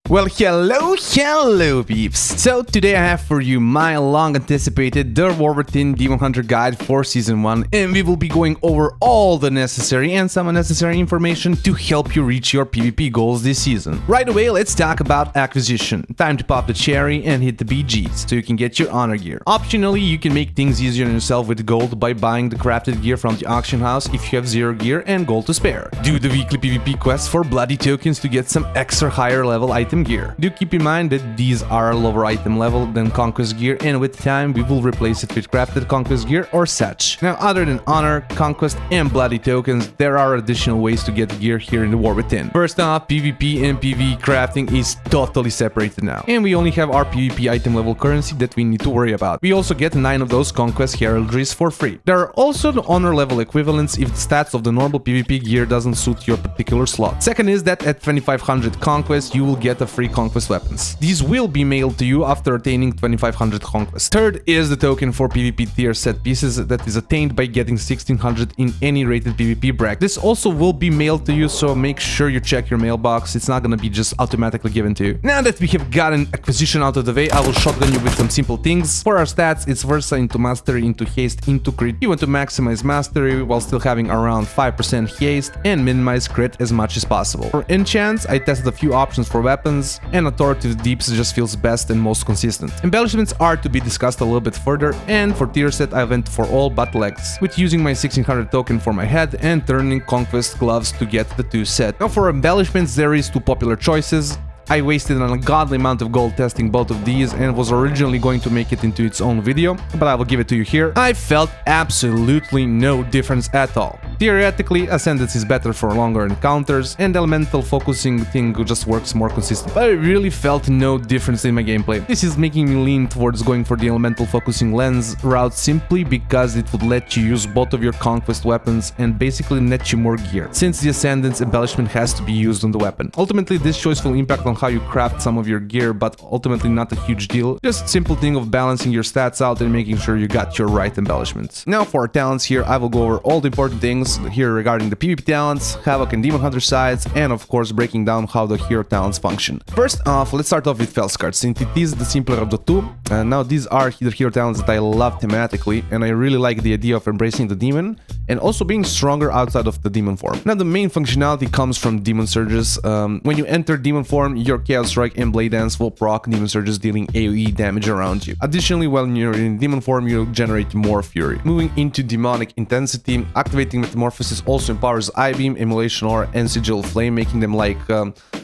Well, hello peeps! So today I have for you my long anticipated The Havoc Demon Hunter guide for Season 1, and we will be going over all the necessary and some unnecessary information to help you reach your PvP goals this season. Right away, let's talk about acquisition. Time to pop the cherry and hit the BGs, so you can get your honor gear. Optionally, you can make things easier on yourself with gold by buying the crafted gear from the auction house if you have 0 gear and gold to spare. Do the weekly PvP quest for bloody tokens to get some extra higher level item gear. Do keep in mind that these are lower item level than conquest gear, and with time we will replace it with crafted conquest gear or such. Now, other than honor, conquest and bloody tokens, there are additional ways to get gear here in the War Within. First off, PvP and PvE crafting is totally separated now, and we only have our PvP item level currency that we need to worry about. We also get 9 of those conquest heraldries for free. There are also the honor level equivalents if the stats of the normal PvP gear doesn't suit your particular slot. Second is that at 2500 conquest you will get a free conquest weapons. These will be mailed to you after attaining 2500 conquest. Third is the token for PvP tier set pieces that is attained by getting 1600 in any rated PvP bracket. This also will be mailed to you, so make sure you check your mailbox. It's not gonna be just automatically given to you. Now that we have gotten acquisition out of the way, I will shotgun you with some simple things. For our stats, it's Versa into Mastery, into Haste, into Crit. You want to maximize Mastery while still having around 5% Haste and minimize Crit as much as possible. For enchants, I tested a few options for weapons, and Authoritative Deeps just feels best and most consistent. Embellishments are to be discussed a little bit further, and for tier set I went for all but legs, with using my 1600 token for my head and turning Conquest Gloves to get the 2 set. Now for embellishments, there is 2 popular choices. I wasted an ungodly amount of gold testing both of these and was originally going to make it into its own video, but I will give it to you here. I felt absolutely no difference at all. Theoretically, Ascendance is better for longer encounters, and Elemental focusing thing just works more consistent, but I really felt no difference in my gameplay. This is making me lean towards going for the Elemental focusing lens route simply because it would let you use both of your conquest weapons and basically net you more gear, since the Ascendance embellishment has to be used on the weapon. Ultimately, this choice will impact on how you craft some of your gear, but ultimately not a huge deal. Just simple thing of balancing your stats out and making sure you got your right embellishments. Now for our talents here, I will go over all the important things here regarding the PvP talents, Havoc and Demon Hunter sides, and of course breaking down how the hero talents function. First off, let's start off with Fel Scarred, since it is the simpler of the two. Now these are the hero talents that I love thematically, and I really like the idea of embracing the demon and also being stronger outside of the demon form. Now the main functionality comes from Demon Surges. When you enter demon form, your Chaos Strike and Blade Dance will proc Demon Surges, dealing AoE damage around you. Additionally, when you're in demon form, you generate more fury. Moving into demonic intensity, activating Metamorphosis also empowers I-Beam, Emulation Aura, and Sigil Flame, making them like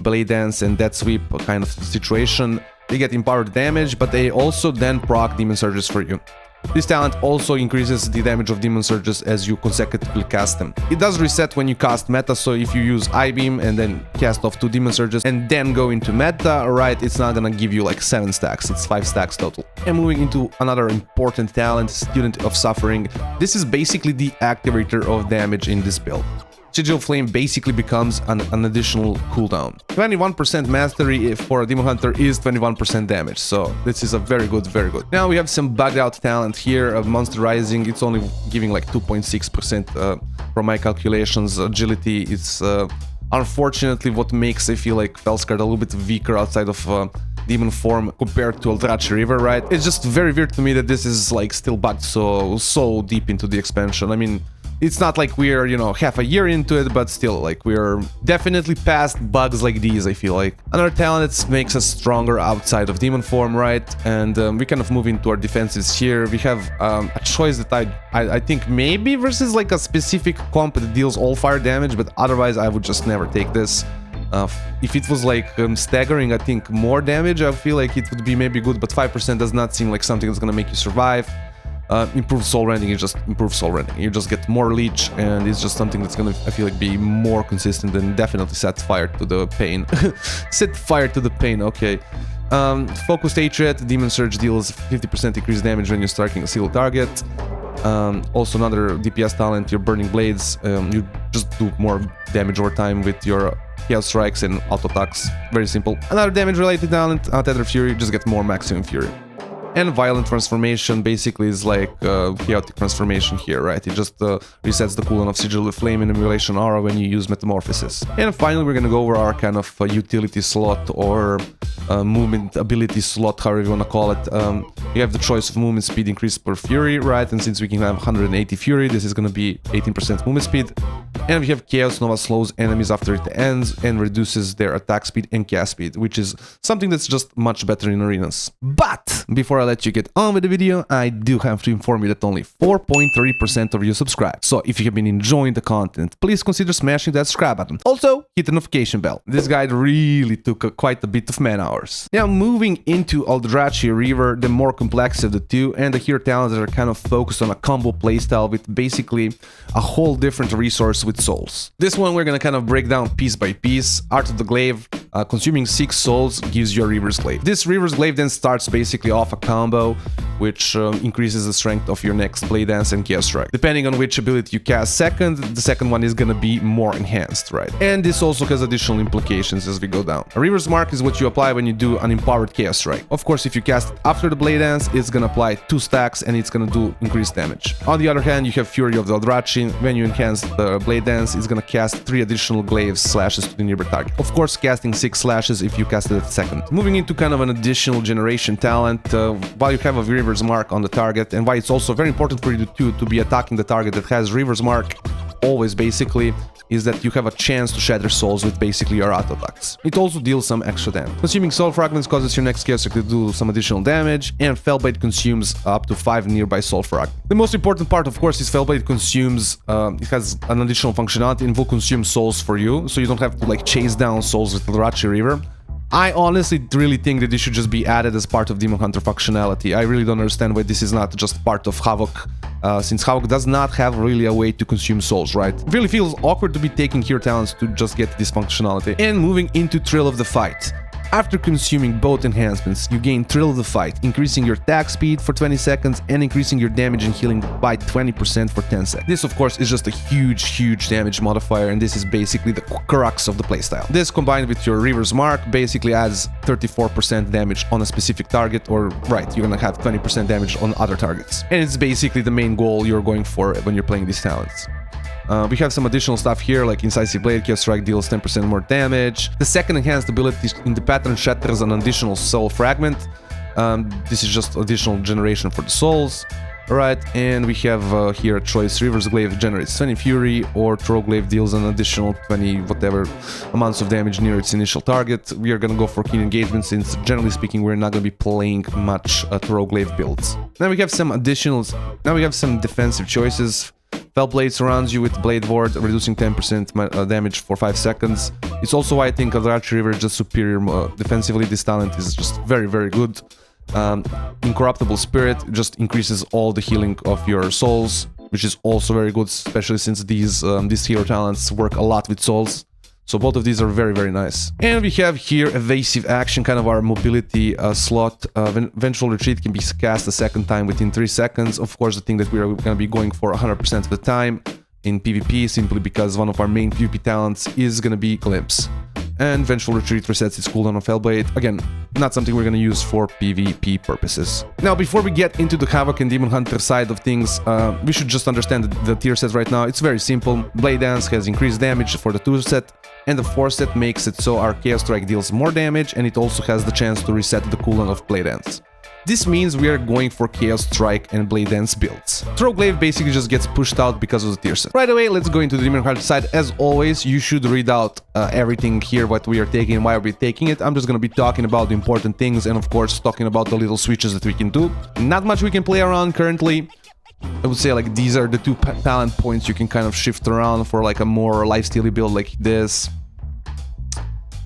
Blade Dance and Death Sweep kind of situation. They get empowered damage, but they also then proc Demon Surges for you. This talent also increases the damage of Demon Surges as you consecutively cast them. It does reset when you cast meta, so if you use I-Beam and then cast off 2 Demon Surges and then go into meta, right, it's not gonna give you like 7 stacks, it's 5 stacks total. And moving into another important talent, Student of Suffering. This is basically the activator of damage in this build. Sigil Flame basically becomes an additional cooldown. 21% mastery for a Demon Hunter is 21% damage, so this is a very good. Now we have some bugged out talent here of Monster Rising. It's only giving like 2.6% from my calculations. Agility is unfortunately what makes I feel like Fel Scarred a little bit weaker outside of demon form compared to Aldrachi Reaver, right? It's just very weird to me that this is like still bugged so deep into the expansion. I mean, it's not like we're, you know, half a year into it, but still, like, we're definitely past bugs like these, I feel like. Another talent that makes us stronger outside of demon form, right? And we kind of move into our defenses here. We have a choice that I think maybe versus like a specific comp that deals all fire damage, but otherwise I would just never take this. If it was like staggering, I think more damage, I feel like it would be maybe good, but 5% does not seem like something that's gonna make you survive. Improved soul rending is just improved soul rending. You just get more leech, and it's just something that's gonna, I feel like, be more consistent and definitely set fire to the pain. Set fire to the pain, okay. Focused Hatred, Demon Surge deals 50% increased damage when you're striking a single target. Also another DPS talent, your Burning Blades. You just do more damage over time with your Chaos Strikes and auto attacks. Very simple. Another damage related talent, Tether Fury, just get more maximum fury. And Violent Transformation basically is like Chaotic Transformation here, right? It just resets the cooldown of Sigil with Flame and Emulation Aura when you use Metamorphosis. And finally, we're gonna go over our kind of utility slot or movement ability slot, however you wanna call it. You have the choice of movement speed increased per Fury, right? And since we can have 180 Fury, this is gonna be 18% movement speed. And we have Chaos Nova slows enemies after it ends and reduces their attack speed and cast speed, which is something that's just much better in arenas. But before I let you get on with the video, I do have to inform you that only 4.3% of you subscribe. So if you have been enjoying the content, please consider smashing that subscribe button. Also, hit the notification bell. This guide really took quite a bit of man hours. Now, moving into Aldrachi Reaver, the more complex of the two, and the hero talents that are kind of focused on a combo playstyle with basically a whole different resource with souls. This one we're gonna kind of break down piece by piece. Art of the Glaive, consuming 6 souls gives you a Reaver's Glaive. This Reaver's Glaive then starts basically off a combo which increases the strength of your next Blade Dance and Chaos Strike. Depending on which ability you cast second, the second one is gonna be more enhanced, right? And this also has additional implications as we go down. A Reaver's Mark is what you apply when you do an empowered Chaos Strike. Of course, if you cast it after the Blade Dance, it's gonna apply 2 stacks and it's gonna do increased damage. On the other hand, you have Fury of the Aldrachi. When you enhance the Blade Dance, it's gonna cast 3 additional glaives slashes to the nearby target. Of course, casting 6 slashes if you cast it at second. Moving into kind of an additional generation talent, while you have a Reaver's Mark on the target, and why it's also very important for you to be attacking the target that has Reaver's Mark always basically, is that you have a chance to shatter souls with basically your auto attacks. It also deals some extra damage. Consuming soul fragments causes your next Chaos Strike to do some additional damage, and Felblade consumes up to 5 nearby soul fragments. The most important part, of course, is Felblade consumes, it has an additional functionality and will consume souls for you, so you don't have to like chase down souls with the Aldrachi Reaver. I honestly really think that this should just be added as part of Demon Hunter functionality. I really don't understand why this is not just part of Havoc, since Havoc does not have really a way to consume souls, right? It really feels awkward to be taking hero talents to just get this functionality. And moving into Thrill of the Fight. After consuming both enhancements, you gain Thrill of the Fight, increasing your attack speed for 20 seconds and increasing your damage and healing by 20% for 10 seconds. This, of course, is just a huge damage modifier, and this is basically the crux of the playstyle. This, combined with your Reaver's Mark, basically adds 34% damage on a specific target, or, right, you're gonna have 20% damage on other targets. And it's basically the main goal you're going for when you're playing these talents. We have some additional stuff here, like Incisive Blade, Chaos Strike deals 10% more damage. The second enhanced ability in the pattern shatters an additional soul fragment. This is just additional generation for the souls. Alright, and we have here a choice. Reaver's Glaive generates 20 Fury, or Throw Glaive deals an additional 20 whatever amounts of damage near its initial target. We are gonna go for keen engagement, since generally speaking we're not gonna be playing much Throw Glaive builds. Now we have some additionals. Now we have some defensive choices. Felblade surrounds you with Blade Ward, reducing 10% damage for 5 seconds. It's also why I think Aldrachi Reaver is just superior defensively. This talent is just very good. Incorruptible Spirit just increases all the healing of your souls, which is also very good, especially since these hero talents work a lot with souls. So both of these are very nice. And we have here Evasive Action, kind of our mobility slot. Vengeful Retreat can be cast a second time within 3 seconds. Of course, the thing that we are going to be going for 100% of the time in PvP, simply because one of our main PvP talents is going to be Glimpse. And Vengeful Retreat resets its cooldown on Felblade. Again, not something we're going to use for PvP purposes. Now, before we get into the Havoc and Demon Hunter side of things, we should just understand the tier set right now. It's very simple. Blade Dance has increased damage for the 2 set, and the 4 set makes it so our Chaos Strike deals more damage, and it also has the chance to reset the cooldown of Blade Dance. This means we are going for Chaos Strike and Blade Dance builds. Throw Glaive basically just gets pushed out because of the tier set. Right away, let's go into the Demon Hunter side. As always, you should read out everything here, what we are taking and why we're taking it. I'm just gonna be talking about the important things and of course talking about the little switches that we can do. Not much we can play around currently. I would say like these are the 2 talent points you can kind of shift around for like a more lifesteal build like this.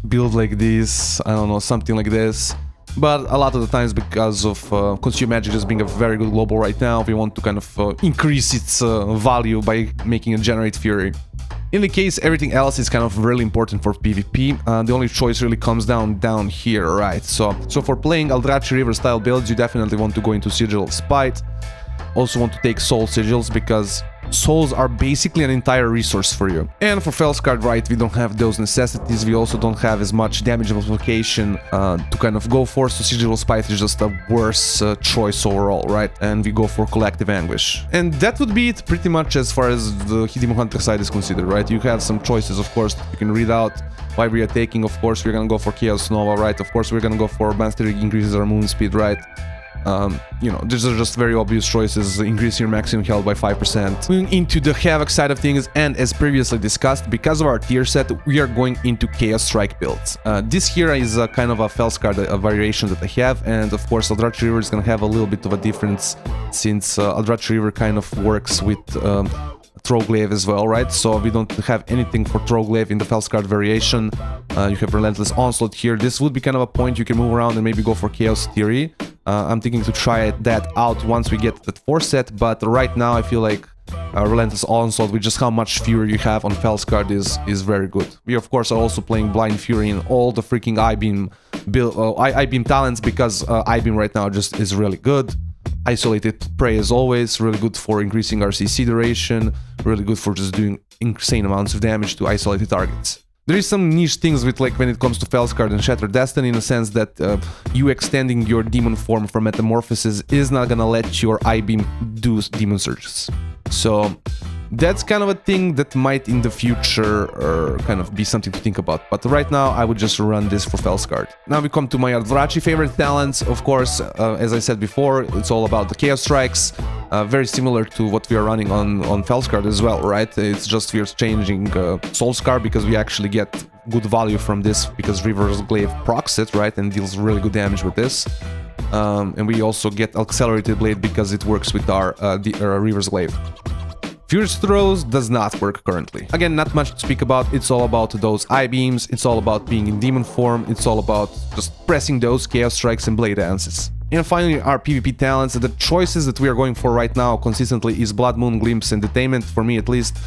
Build like this, I don't know, something like this. But a lot of the times, because of Consume Magic just being a very good global right now, we want to kind of increase its value by making it generate Fury. In the case everything else is kind of really important for PvP, the only choice really comes down here, right? So for playing Aldrachi Reaver style builds, you definitely want to go into Sigil of Spite. also want to take soul sigils because souls are basically an entire resource for you. And for Fel Scarred, right, we don't have those necessities. We also don't have as much damage multiplication to kind of go for, so Sigil Spite is just a worse choice overall, right? And we go for Collective Anguish. And that would be it pretty much as far as the Demon Hunter side is considered, right? You have some choices, of course, you can read out why we are taking. Of course, we're gonna go for Chaos Nova, right? Of course, we're gonna go for Mastery increases our movement speed, right? You know, these are just very obvious choices. Increase your maximum health by 5%. Moving into the Havoc side of things, and as previously discussed, because of our tier set, we are going into Chaos Strike builds. This here is a kind of a Fel Scarred variation that I have, and of course Aldrachi Reaver is gonna have a little bit of a difference since Aldrachi Reaver kind of works with Troglaive as well, right? So we don't have anything for Troglaive in the Fel Scarred variation. You have Relentless Onslaught here. This would be kind of a point you can move around and maybe go for Chaos Theory. I'm thinking to try that out once we get that 4 set, but right now I feel like Relentless Onslaught with just how much Fury you have on Fel Scarred is very good. We of course are also playing Blind Fury in all the freaking I-Beam talents because I-Beam right now just is really good. Isolated Prey as always, really good for increasing our CC duration, really good for just doing insane amounts of damage to isolated targets. There is some niche things with like when it comes to Fel Scarred and Shattered Destiny in the sense that you extending your demon form for metamorphosis is not gonna let your I-Beam do demon surges. So that's kind of a thing that might in the future kind of be something to think about. But right now I would just run this for Fel Scarred. Now we come to my Aldrachi favorite talents. Of course, as I said before, it's all about the Chaos Strikes. Very similar to what we are running on Fel Scarred as well, right? It's just we're changing Soul Scar because we actually get good value from this because Reaver's Glaive procs it, right? And deals really good damage with this. And we also get Accelerated Blade because it works with our Reaver's Glaive. Furious Throws does not work currently. Again, not much to speak about. It's all about those I-Beams, it's all about being in demon form, it's all about just pressing those Chaos Strikes and Blade Dances. And finally, our PvP talents. The choices that we are going for right now consistently is Blood Moon, Glimpse, and Detainment, for me at least.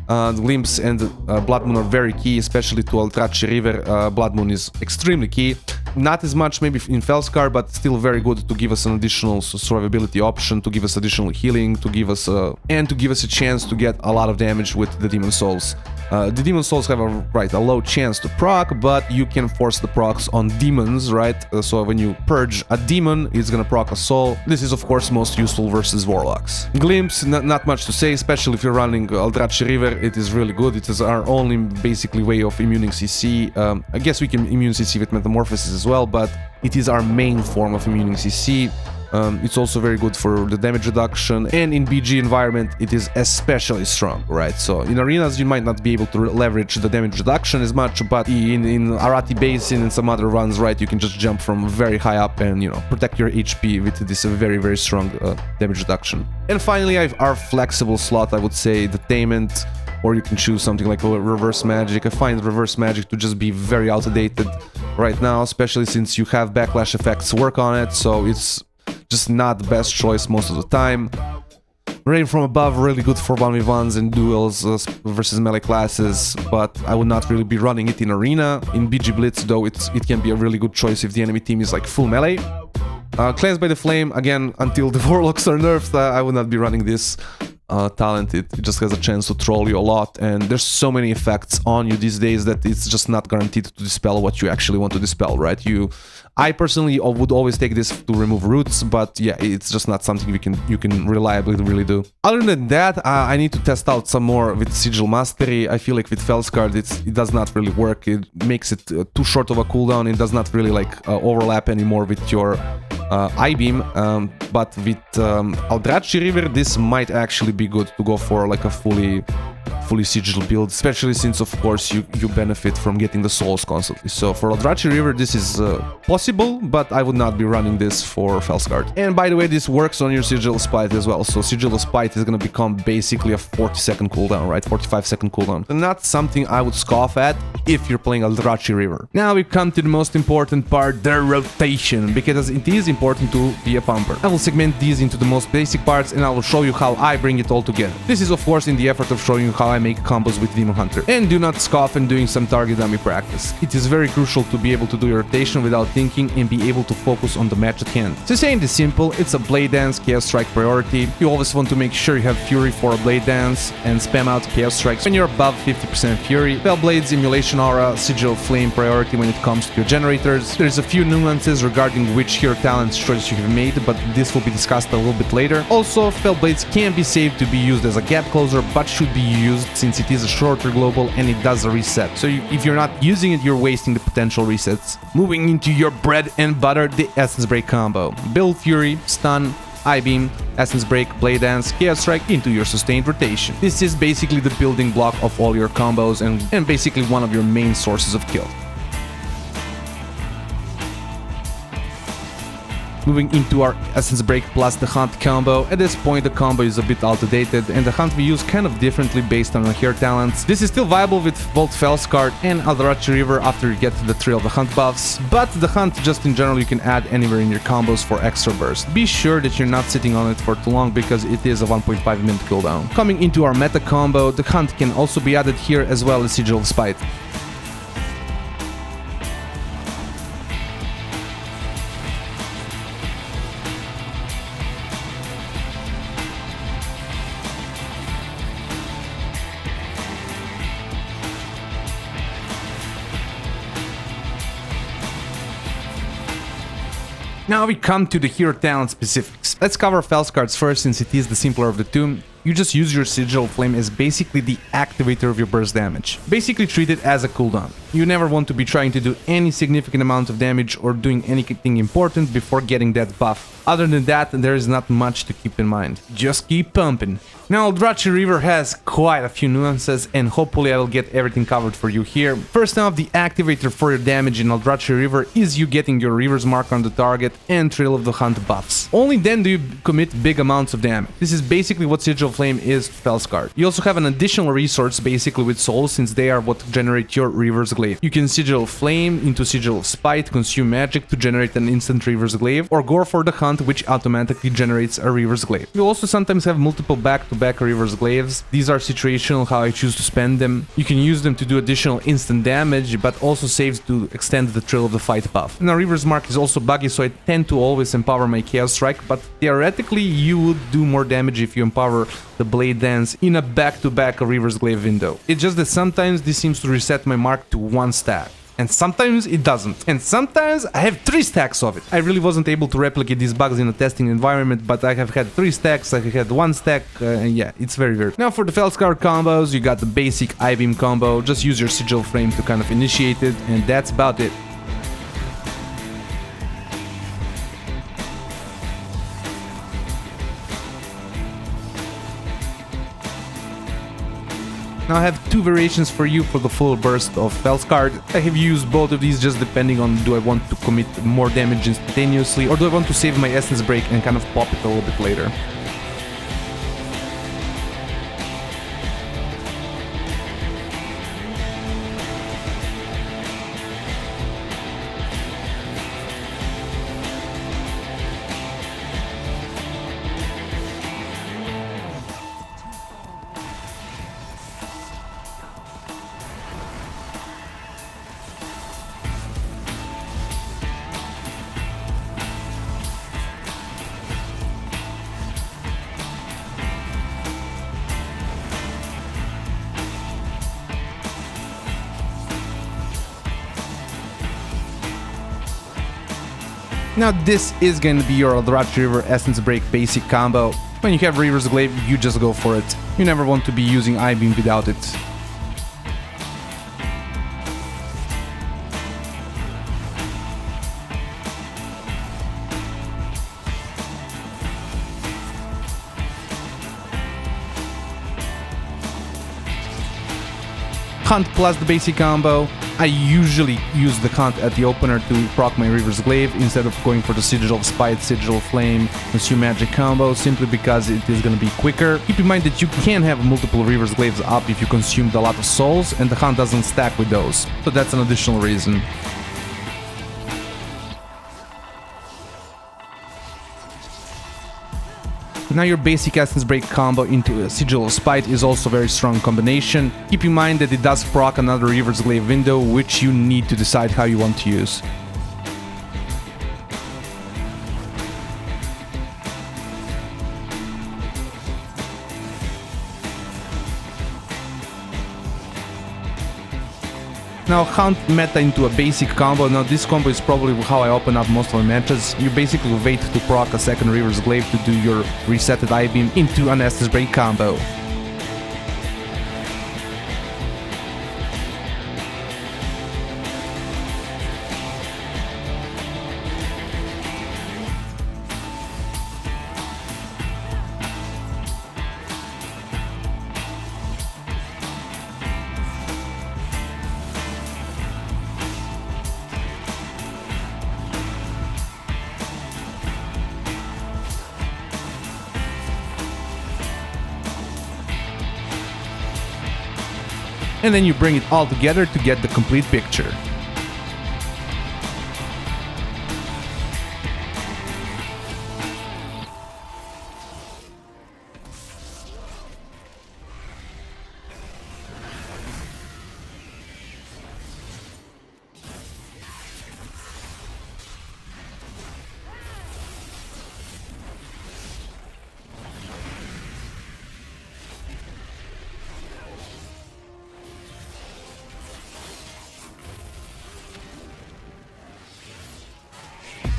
Glimpse and Blood Moon are very key, especially to Aldrachi Reaver. Blood Moon is extremely key. Not as much maybe in Fel Scarred, but still very good to give us an additional survivability option, to give us additional healing, to give us a chance to get a lot of damage with the Demon Souls. The Demon Souls have a low chance to proc, but you can force the procs on demons, right? So when you purge a demon, it's gonna proc a soul. This is of course most useful versus Warlocks. Glimpse, not much to say, especially if you're running Aldrachi Reaver. It is really good. It is our only basically way of immuning CC. I guess we can immune CC with Metamorphosis as well, but it is our main form of immuning CC. It's also very good for the damage reduction, and in BG environment it is especially strong, right? So in arenas you might not be able to leverage the damage reduction as much, but in Arati Basin and some other runs, right, you can just jump from very high up and, you know, protect your HP with this very strong damage reduction. And finally I have our flexible slot, I would say, Detainment, or you can choose something like Reverse Magic. I find Reverse Magic to just be very outdated right now, especially since you have backlash effects work on it, so it's just not the best choice most of the time. Rain from Above, really good for 1v1s and duels versus melee classes, but I would not really be running it in arena. In BG Blitz though, it can be a really good choice if the enemy team is like full melee. Cleansed by the Flame, again, until the Warlocks are nerfed, I would not be running this talent. It just has a chance to troll you a lot, and there's so many effects on you these days that it's just not guaranteed to dispel what you actually want to dispel, right? I personally would always take this to remove roots, but yeah, it's just not something you can reliably really do. Other than that, I need to test out some more with Sigil Mastery. I feel like with Fel Scarred it does not really work. It makes it too short of a cooldown. It does not really like overlap anymore with your I-Beam, but with Aldrachi Reaver this might actually be good to go for like a fully sigil build, especially since of course you benefit from getting the souls constantly. So for Aldrachi Reaver this is possible, but I would not be running this for Fel Scarred. And by the way, this works on your Sigil Spite as well. So Sigil Spite is gonna become basically a 40-second cooldown, right? 45-second cooldown. And not something I would scoff at if you're playing Aldrachi Reaver. Now we come to the most important part, the rotation, because it is important to be a pumper. I will segment these into the most basic parts and I will show you how I bring it all together. This is of course in the effort of showing you how I'm make combos with Demon Hunter. And do not scoff in doing some target dummy practice. It is very crucial to be able to do your rotation without thinking and be able to focus on the match at hand. So saying this simple, it's a Blade Dance, Chaos Strike priority. You always want to make sure you have Fury for a Blade Dance and spam out Chaos Strikes when you're above 50% Fury. Fel Blades, Emulation Aura, Sigil Flame priority when it comes to your generators. There's a few nuances regarding which hero talents choice you have made, but this will be discussed a little bit later. Also, Fel Blades can be saved to be used as a gap closer, but should be used since it is a shorter global and it does a reset. So if you're not using it, you're wasting the potential resets. Moving into your bread and butter, the Essence Break combo. Build Fury, Stun, I-Beam, Essence Break, Blade Dance, Chaos Strike into your sustained rotation. This is basically the building block of all your combos and basically one of your main sources of kill. Moving into our Essence Break plus the Hunt combo. At this point the combo is a bit outdated and the Hunt we use kind of differently based on our hero talents. This is still viable with both Fel Scarred and Aldrachi Reaver after you get to the Trail of the Hunt buffs, but the Hunt just in general you can add anywhere in your combos for extra burst. Be sure that you're not sitting on it for too long because it is a 1.5 minute cooldown. Coming into our meta combo, the Hunt can also be added here as well as Sigil of Spite. Now we come to the hero talent specifics. Let's cover Fel Scarred first since it is the simpler of the two. You just use your Sigil Flame as basically the activator of your burst damage. Basically treat it as a cooldown. You never want to be trying to do any significant amount of damage or doing anything important before getting that buff. Other than that, there is not much to keep in mind. Just keep pumping. Now, Aldrachi Reaver has quite a few nuances and hopefully I will get everything covered for you here. First off, the activator for your damage in Aldrachi Reaver is you getting your Reaver's Mark on the target and Trail of the Hunt buffs. Only then do you commit big amounts of damage. This is basically what Sigil Flame is to Fel Scarred. You also have an additional resource basically with souls since they are what generate your Reaver's Glaive. You can Sigil Flame into Sigil of Spite, consume magic to generate an instant Reaver's Glaive, or go for the Hunt which automatically generates a Reaver's Glaive. You also sometimes have multiple back-to-back Reaver's Glaives. These are situational how I choose to spend them. You can use them to do additional instant damage, but also saves to extend the Trail of the Fight buff. Now Reaver's Mark is also buggy, so I tend to always empower my Chaos Strike, but theoretically you would do more damage if you empower the Blade Dance in a back-to-back Reaver's Glaive window. It's just that sometimes this seems to reset my mark to 1 stack. And sometimes it doesn't. And sometimes I have 3 stacks of it. I really wasn't able to replicate these bugs in a testing environment, but I have had 3 stacks, I had 1 stack, and yeah, it's very weird. Now for the Fel Scarred combos, you got the basic I-Beam combo, just use your Sigil Flame to kind of initiate it, and that's about it. Now I have 2 variations for you for the full burst of Fel Scarred. I have used both of these just depending on do I want to commit more damage instantaneously or do I want to save my Essence Break and kind of pop it a little bit later. Now this is going to be your Aldrachi Reaver Essence Break basic combo. When you have Reaver's Glaive, you just go for it. You never want to be using I-Beam without it. Hunt plus the basic combo. I usually use the Hunt at the opener to proc my Reaver's Glaive instead of going for the Sigil of Spite, Sigil of Flame, Consume Magic combo, simply because it is going to be quicker. Keep in mind that you can have multiple Reaver's Glaives up if you consumed a lot of souls, and the Hunt doesn't stack with those, so that's an additional reason. Now your basic Essence Break combo into a Sigil of Spite is also a very strong combination. Keep in mind that it does proc another Reaver's Glaive window, which you need to decide how you want to use. Now Hunt meta into a basic combo. Now this combo is probably how I open up most of my matches. You basically wait to proc a second Reaver's Glaive to do your resetted I-Beam into an Estus Break combo. And then you bring it all together to get the complete picture.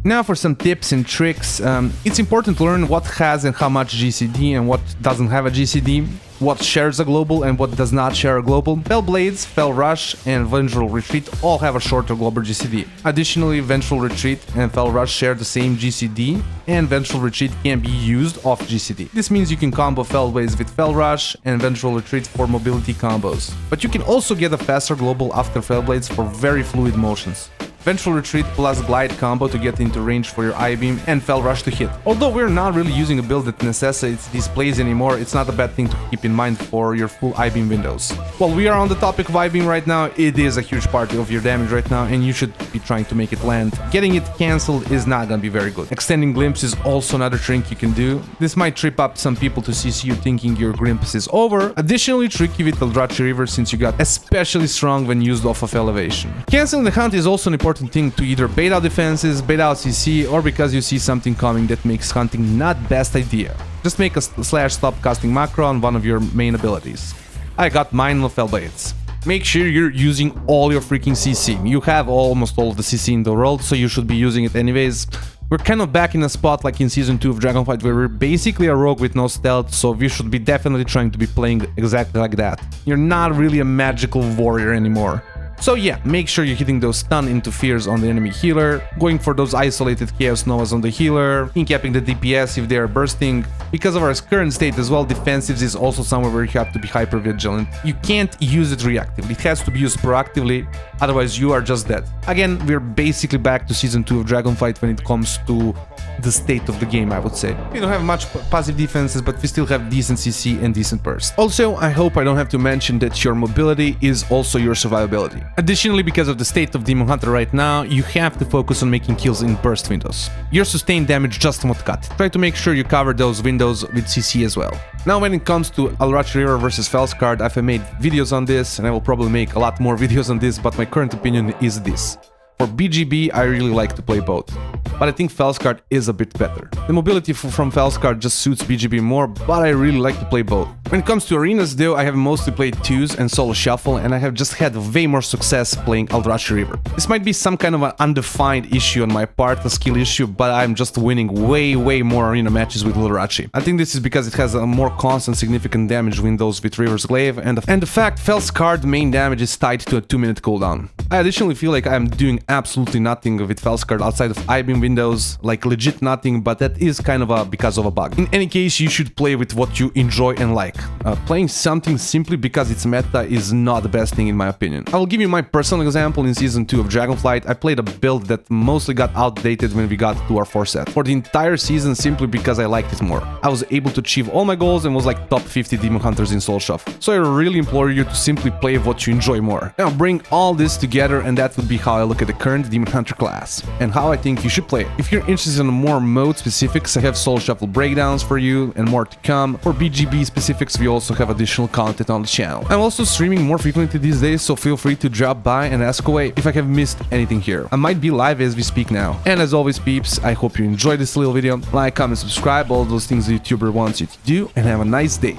Now for some tips and tricks. It's important to learn what has and how much GCD and what doesn't have a GCD, what shares a global and what does not share a global. Fel Blades, Fel Rush and Vengeful Retreat all have a shorter global GCD. Additionally, Vengeful Retreat and Fel Rush share the same GCD, and Vengeful Retreat can be used off GCD. This means you can combo Fel Blades with Fel Rush and Vengeful Retreat for mobility combos. But you can also get a faster global after Fel Blades for very fluid motions. Vengeful Retreat plus Glide combo to get into range for your I-Beam, and Fel Rush to hit. Although we're not really using a build that necessitates these plays anymore, it's not a bad thing to keep in mind for your full I-Beam windows. While we are on the topic of I-Beam right now, it is a huge part of your damage right now and you should be trying to make it land. Getting it cancelled is not gonna be very good. Extending Glimpse is also another trick you can do. This might trip up some people to CC you thinking your Glimpse is over. Additionally, tricky with Aldrachi Reaver since you got especially strong when used off of elevation. Cancelling the Hunt is also an important thing to either bait out defenses, bait out CC, or because you see something coming that makes hunting not best idea. Just make a slash stop casting macro on one of your main abilities. I got mine with Fel Blades. Make sure you're using all your freaking CC. You have almost all of the CC in the world, so you should be using it anyways. We're kind of back in a spot like in Season 2 of Dragonflight where we're basically a rogue with no stealth, so we should be definitely trying to be playing exactly like that. You're not really a magical warrior anymore. So yeah, make sure you're hitting those stun interferes on the enemy healer, going for those isolated Chaos Novas on the healer, incapping the DPS if they are bursting. Because of our current state as well, defensives is also somewhere where you have to be hyper vigilant. You can't use it reactively, it has to be used proactively, otherwise you are just dead. Again, we're basically back to Season 2 of Dragonflight when it comes to the state of the game, I would say. We don't have much passive defenses, but we still have decent CC and decent burst. Also, I hope I don't have to mention that your mobility is also your survivability. Additionally, because of the state of Demon Hunter right now, you have to focus on making kills in burst windows. Your sustained damage just won't cut. Try to make sure you cover those windows with CC as well. Now when it comes to Aldrachi Reaver versus Fel Scarred, I've made videos on this and I will probably make a lot more videos on this, but my current opinion is this. For BGB, I really like to play both, but I think Fel Scarred is a bit better. The mobility from Fel Scarred just suits BGB more, but I really like to play both. When it comes to arenas though, I have mostly played 2s and solo shuffle, and I have just had way more success playing Aldrachi Reaver. This might be some kind of an undefined issue on my part, a skill issue, but I'm just winning way more arena matches with Aldrachi. I think this is because it has a more constant significant damage windows with Reaver's Glaive, and the fact Fel Scarred main damage is tied to a 2-minute cooldown. I additionally feel like I'm doing absolutely nothing with Fel Scarred outside of I-Beam windows, like legit nothing, but that is kind of because of a bug. In any case, you should play with what you enjoy and like. Playing something simply because it's meta is not the best thing in my opinion. I will give you my personal example. In Season 2 of Dragonflight, I played a build that mostly got outdated when we got to our 4 set. For the entire season, simply because I liked it more. I was able to achieve all my goals and was like top 50 Demon Hunters in Soul Shuffle. So I really implore you to simply play what you enjoy more. Now bring all this together and that would be how I look at the current Demon Hunter class and how I think you should play way, if you're interested in more mode specifics, I have Soul Shuffle breakdowns for you and more to come. For BGB specifics, we also have additional content on the channel. I'm also streaming more frequently these days, so feel free to drop by and ask away if I have missed anything here. I might be live as we speak now. And as always, peeps, I hope you enjoyed this little video. Like, comment, subscribe, all those things a YouTuber wants you to do, and have a nice day.